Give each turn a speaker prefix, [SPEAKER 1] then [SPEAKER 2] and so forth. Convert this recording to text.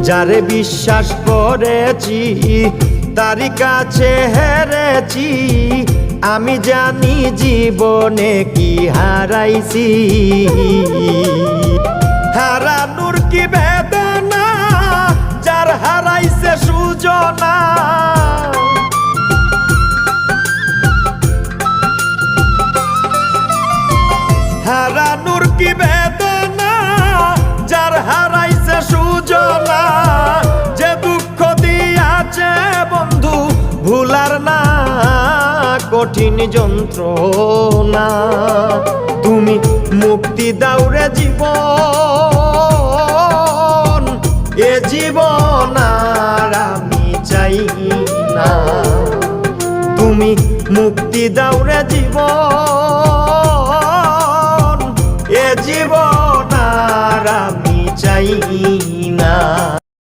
[SPEAKER 1] যারে বিশ্বাস করেছি তারি কাছে হেরেছি, আমি জানি জীবনে কি হারাইছি। হারানোর কি বেদনা, যার হারাইছে সুজনা। হারানোর কি বেদনা, যার হারাইছে সুজনা। যে দুঃখ দিয়াছে বন্ধু ভুলার না কঠিন যন্ত্রণা। তুমি মুক্তি দাও রে জীবন, এ জীবন আর আমি চাই না। তুমি মুক্তি দাও রে জীবন, এ জীবন আর আমি চাই